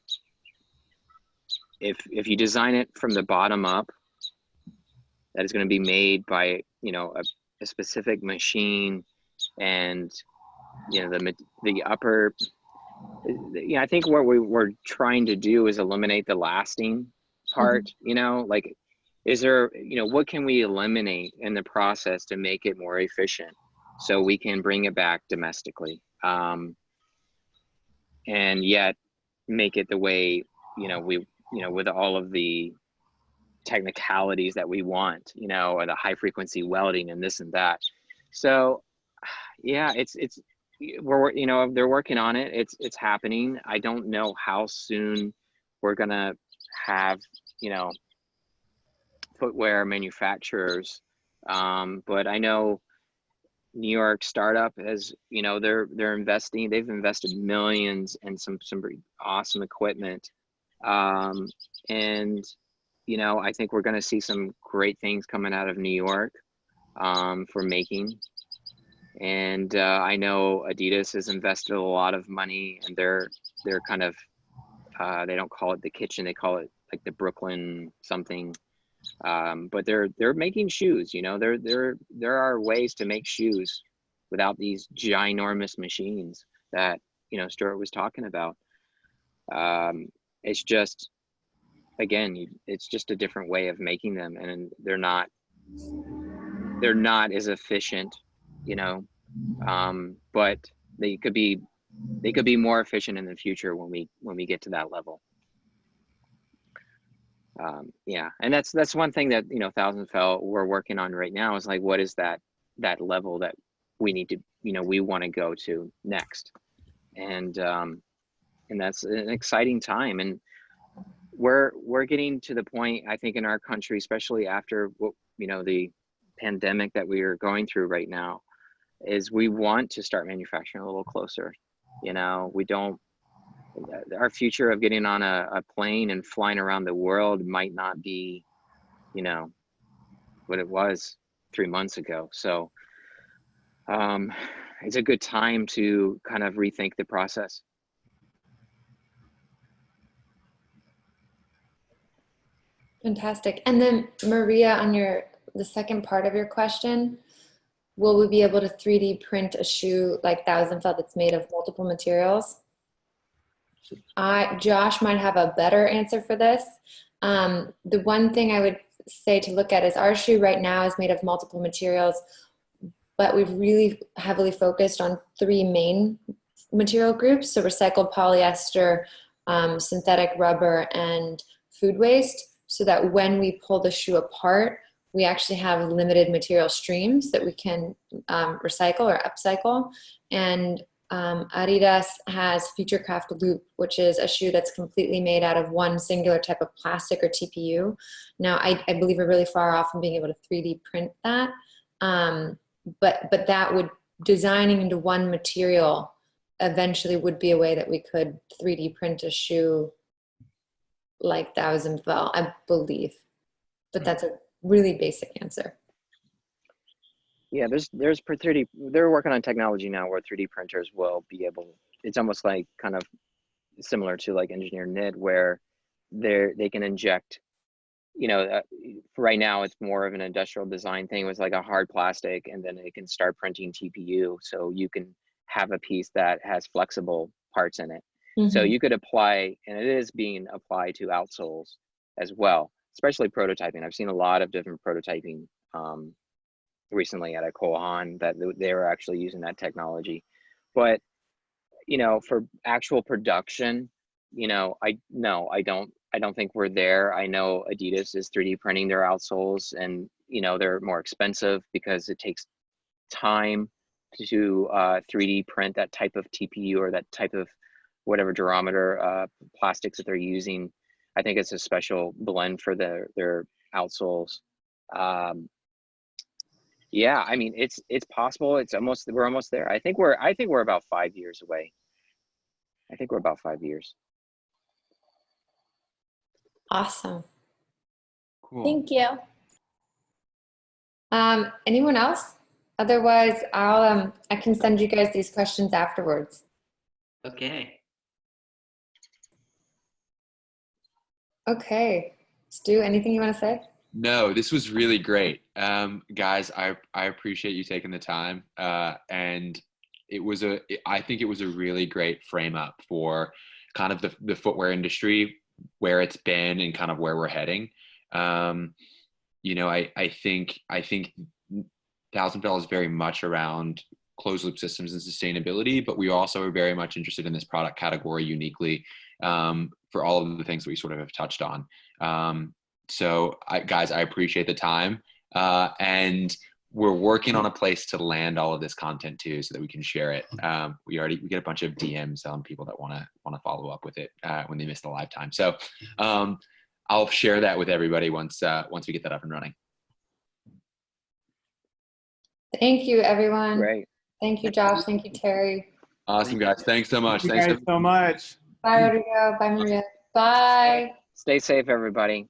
if you design it from the bottom up, that is going to be made by, you know, a specific machine, and, you know, the upper, I think what we're trying to do is eliminate the lasting part. You know, like, is there, you know, what can we eliminate in the process to make it more efficient so we can bring it back domestically, and yet make it the way, with all of the technicalities that we want, you know, or the high frequency welding and this and that. So yeah, they're working on it. It's happening. I don't know how soon we're gonna have, you know, footwear manufacturers, but I know New York startup has, you know, they've invested millions in some awesome equipment, and, you know, I think we're going to see some great things coming out of New York, for making. And I know Adidas has invested a lot of money, and they're kind of, they don't call it the kitchen, they call it like the Brooklyn something. But they're making shoes. You know, there are ways to make shoes without these ginormous machines that, you know, Stuart was talking about. It's just, again, it's just a different way of making them, and they're not as efficient, you know, but they could be more efficient in the future when we get to that level. Yeah, and that's one thing that, you know, Thousand Fell we're working on right now, is like, what is that level that we need to, you know, we want to go to next, and that's an exciting time, and we're getting to the point, I think, in our country, especially after what, you know, the pandemic that we are going through right now, is we want to start manufacturing a little closer. You know, our future of getting on a plane and flying around the world might not be, you know, what it was 3 months ago. So it's a good time to kind of rethink the process. Fantastic. And then Maria, on the second part of your question, will we be able to 3D print a shoe like Thousand Fell that's made of multiple materials? Josh might have a better answer for this. The one thing I would say to look at is our shoe right now is made of multiple materials, but we've really heavily focused on 3 main material groups. So recycled polyester, synthetic rubber, and food waste, so that when we pull the shoe apart, we actually have limited material streams that we can recycle or upcycle. And Adidas has Futurecraft Loop, which is a shoe that's completely made out of one singular type of plastic or TPU. Now, I believe we're really far off from being able to 3D print that. But that would, designing into one material eventually would be a way that we could 3D print a shoe like Thousand Fell, I believe. But that's a really basic answer. Yeah, there's for 3D, they're working on technology now where 3D printers will be able, it's almost like kind of similar to like engineer knit, where they can inject you know, for right now, it's more of an industrial design thing with like a hard plastic, and then it can start printing TPU. So you can have a piece that has flexible parts in it. So you could apply, and it is being applied to outsoles as well, especially prototyping. I've seen a lot of different prototyping recently at a Kohan that they were actually using that technology. But, you know, for actual production, you know, I don't think we're there. I know Adidas is 3D printing their outsoles, and, you know, they're more expensive because it takes time to 3D print that type of TPU or that type of whatever durometer plastics that they're using. I think it's a special blend for their outsoles. Yeah, I mean, it's possible. We're almost there. I think we're about 5 years away. I think we're about 5 years. Awesome. Cool. Thank you. Anyone else? Otherwise, I can send you guys these questions afterwards. Okay. Okay. Stu, anything you want to say? No, this was really great. Guys, I appreciate you taking the time. And I think it was a really great frame up for kind of the footwear industry, where it's been and kind of where we're heading. You know, I think $1,000 is very much around closed loop systems and sustainability, but we also are very much interested in this product category uniquely, for all of the things that we sort of have touched on. So guys, I appreciate the time, and we're working on a place to land all of this content too, so that we can share it. We get a bunch of DMs on people that want to follow up with it when they missed the live time. So I'll share that with everybody once we get that up and running. Thank you, everyone. Great. Thank you, Josh. Thank you, Terry. Awesome, guys. Thanks so much. Thank you guys so much. Bye, Rodrigo. Bye, Maria. Bye. Stay safe, everybody.